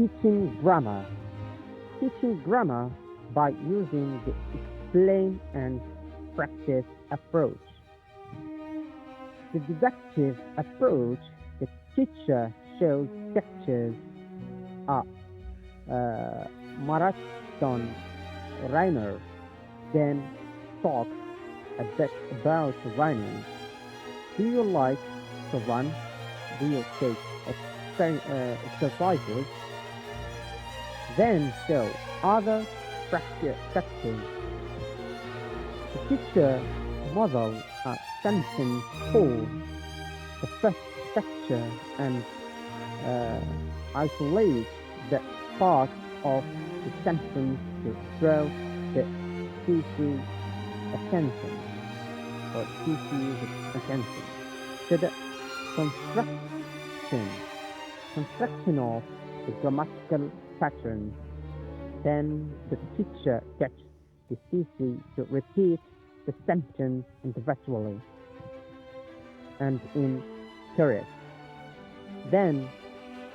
Teaching grammar. Teaching grammar by using the explain and practice approach. The deductive approach, the teacher shows pictures of marathon runner, then talks a bit about running. Do you like to run? Do you take exercises? Then show other practices. The teacher model a sentence for the first picture and uh, isolate the part of the sentence to draw the CC attention or CC's attention to the construction construction of the grammatical patterns. Then the teacher gets the CC to repeat the sentence individually and in chorus. Then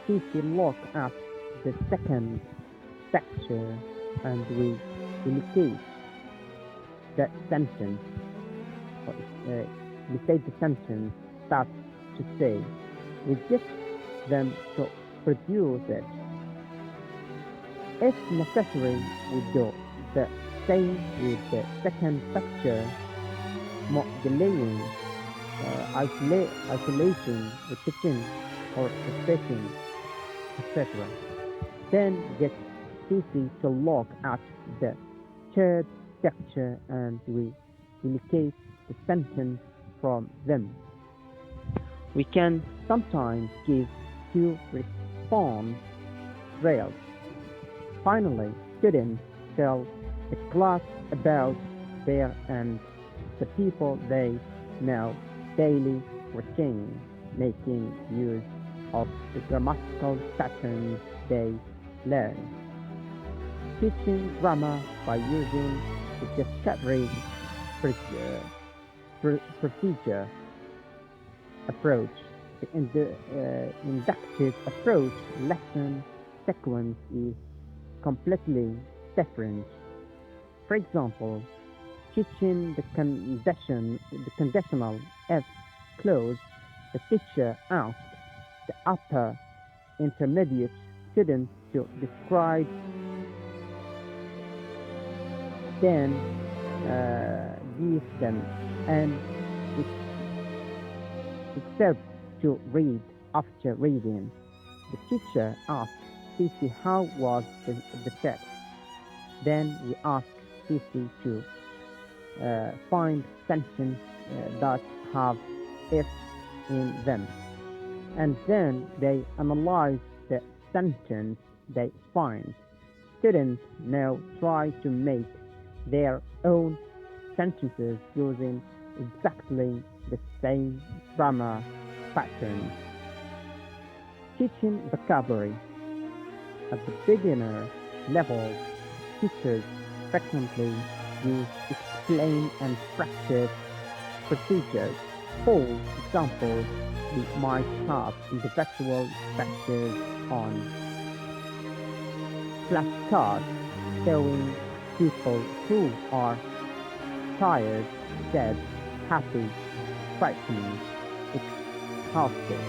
CC look at the second picture and we imitate that sentence. Imitate the sentence starts to say. We get them to produce it. If necessary, we do the same with the second picture, delaying, isolation, repeating, or repeating, etc. Then get CC to look at the third picture and we imitate the sentence from them. We can sometimes give two response rails. Finally, students tell the class about their and the people they know daily routine, making use of the grammatical patterns they learn. Teaching grammar by using the discovery procedure approach. The inductive approach lesson sequence is completely different. For example, teaching the conditional if clause, the teacher asks the upper intermediate students to describe, then give them an excerpt to read. After reading, the teacher asks CC how was the text. Then we ask CC to find sentences that have if in them, and then they analyze the sentence they find. Students now try to make their own sentences using exactly the same grammar patterns. Teaching vocabulary. At the beginner level, teachers frequently use explain and practice procedures. For example, we might have individual lectures on flashcards showing people who are tired, sad, happy, frightened, exhausted,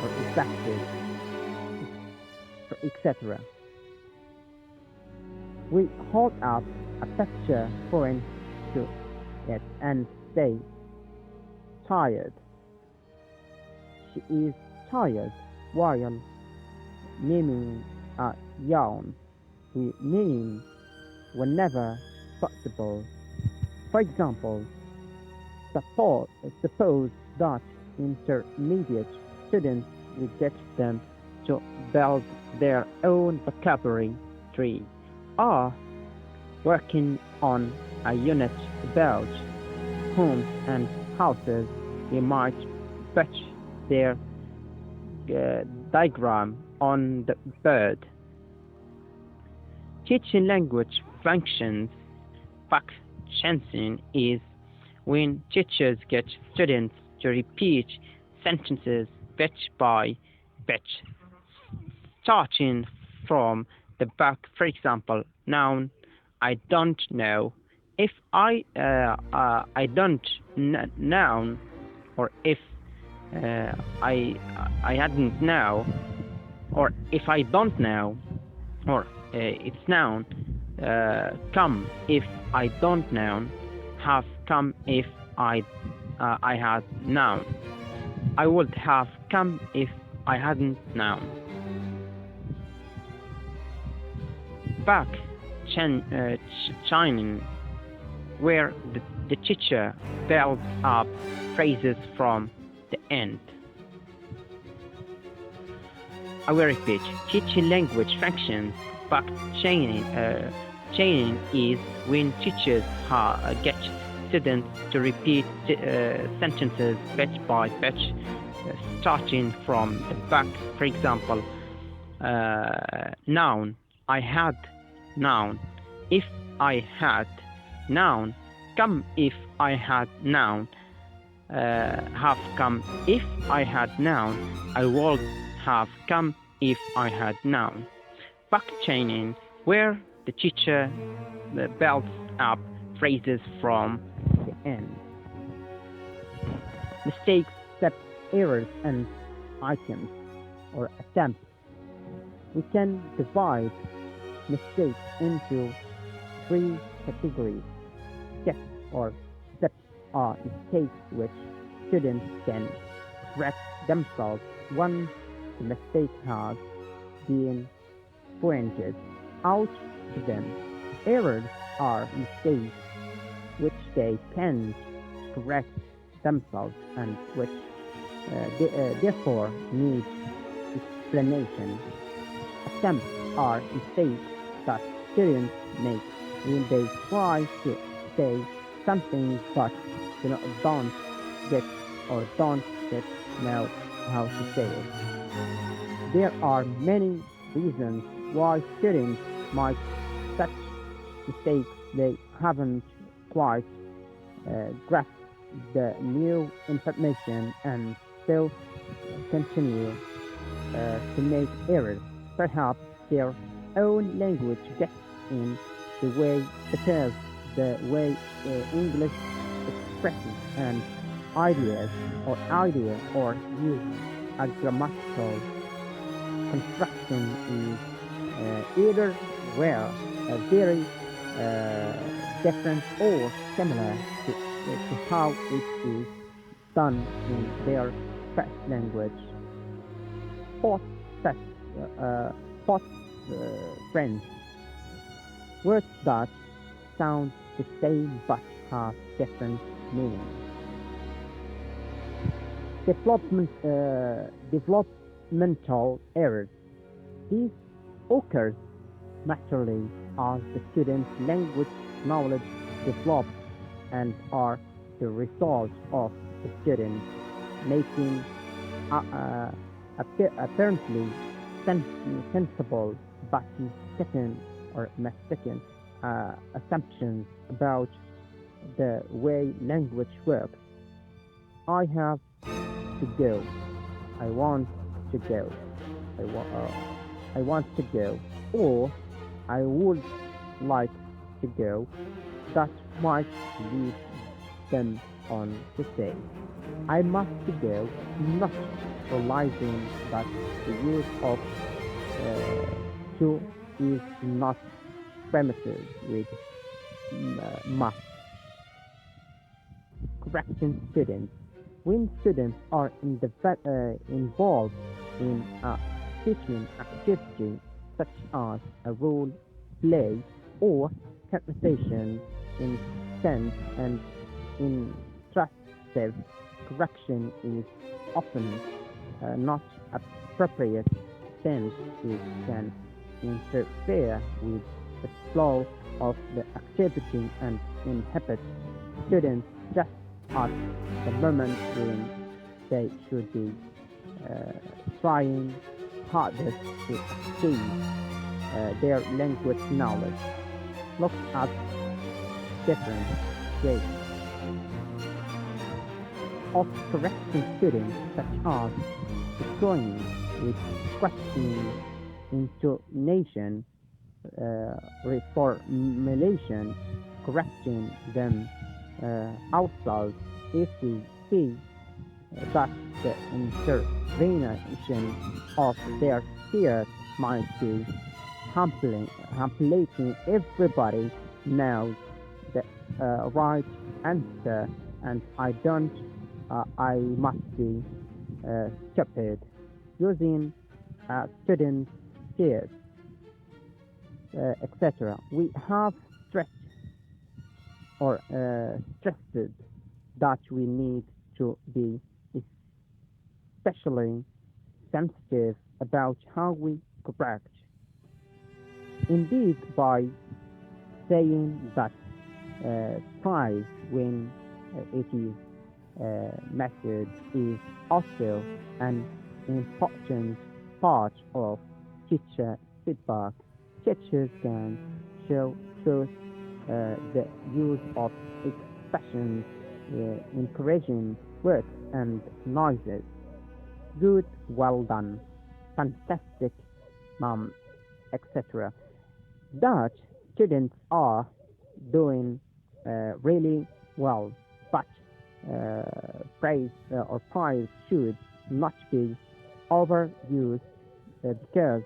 or exhausted, etc. We hold up a picture foreign to it and say, tired. She is tired, while naming a yawn. We name whenever possible. For example, suppose that intermediate students, we get them to build their own vocabulary tree, or working on a unit about homes and houses. We might put their diagram on the board. Teaching language functions. Functioning is when teachers get students to repeat sentences bit by bit, starting from the book. For example, noun, I don't know. If I don't noun, or if I hadn't know, or if I don't know, or it's noun. Come if I don't noun. Have come if I had noun. I would have come if I hadn't noun. Back Chinin, where the teacher builds up phrases from the end. I will repeat. Teaching language functions. Back chaining is when teachers get students to repeat sentences bit by bit, starting from the back. For example, noun, I had noun. If I had noun. Come if I had noun. Have come if I had noun. I would have come if I had noun. Back chaining, where the teacher builds up phrases from the end. Mistakes, steps, errors, and items or attempts. We can divide mistakes into three categories. Steps or steps are mistakes which students can correct themselves once the mistake has been pointed out to them. Errors are mistakes which they can't correct themselves and which therefore need explanation. Attempts are mistakes that students make when they try to say something but don't get know how to say it. There are many reasons why students might such mistakes. They haven't quite grasped the new information and still continue to make errors. Perhaps their own language gets in the way, such as the way English expresses an idea or use a grammatical construction is either very different or similar to how it is done in their first language. Both such both friends, words that sound the same but have different meanings. Developmental errors. These occurs naturally as the student's language knowledge develops and are the result of the student making apparently sensible but mistaken assumptions about the way language works. I have to go. I want to go. I want to go, or I would like to go. That might lead them on to say, I must go, not realizing that the use of to is not primitive with must. Correction students. When students are involved in a teaching activity such as a role play or conversation in sense and instructive, correction is often not appropriate since it can interfere with the flow of the activity and inhibit students just at the moment when they should be trying hardest to achieve their language knowledge. Look at different ways of correcting students, such as destroying with questioning intonation, reformulation, correcting them ourselves if we see that the intervention of their fears might be humiliating. Everybody knows the right answer, and I must be stupid. Using student fears, etc. We have stressed or stressed that we need to be especially sensitive about how we correct. Indeed, by saying that prize when it is method is also an important part of teacher feedback. Teachers can show both the use of expressions, encouraging words and noises. Good, well done, fantastic, etc. That students are doing really well, but praise or prize should not be overused because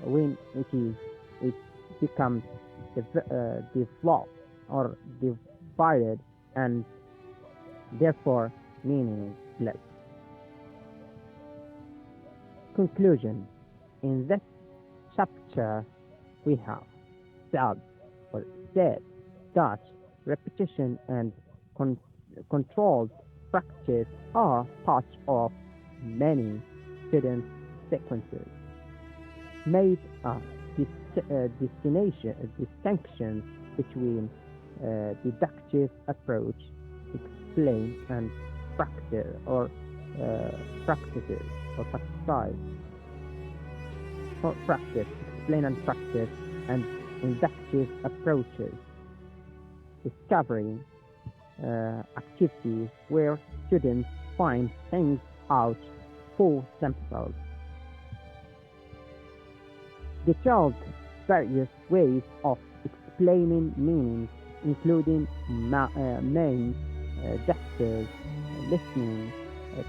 when it becomes developed or divided and therefore meaningless. Conclusion. In this chapter, we have said or said that repetition and controlled practice are part of many student sequences, made a distinction between deductive approach, explain and practice or practices or practice or practice, explain and practice, and inductive approaches, discovery activities where students find things out for themselves. Detailed various ways of explaining meanings, including names, gestures, listening,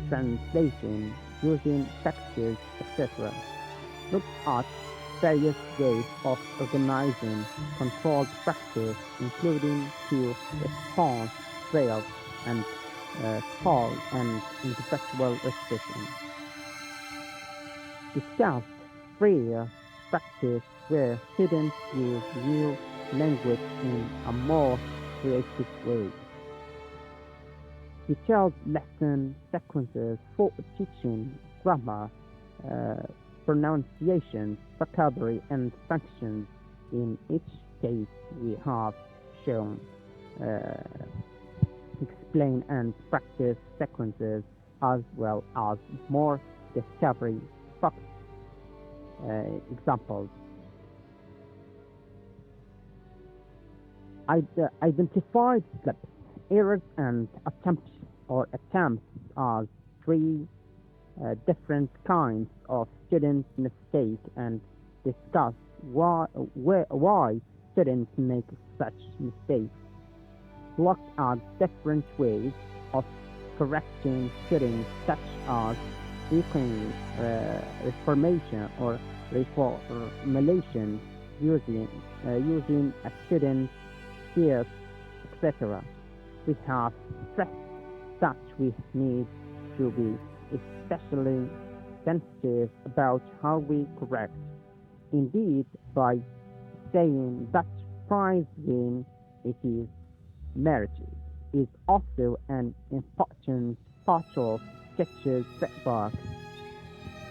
translation, using textures, etc. Look at various ways of organizing controlled practice, including to response, trail, and call and intellectual repetition. Discussed prayer practice where students use new language in a more creative way. Detailed lesson sequences for teaching grammar, pronunciation, vocabulary, and functions. In each case, we have shown explain and practice sequences as well as more discovery focused examples. Identified slips, errors, and attempts as three different kinds of student mistake and discuss why students make such mistakes. Look at different ways of correcting students, such as equine reformation or reformulation, using a student's fears, etc. We have stressed that we need to be especially sensitive about how we correct. Indeed, by saying that prize when it is merited is also an important part of teachers' feedback.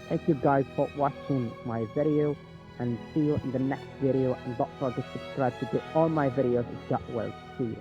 Thank you guys for watching my video, and see you in the next video, and don't forget to subscribe to get all my videos as well. See you.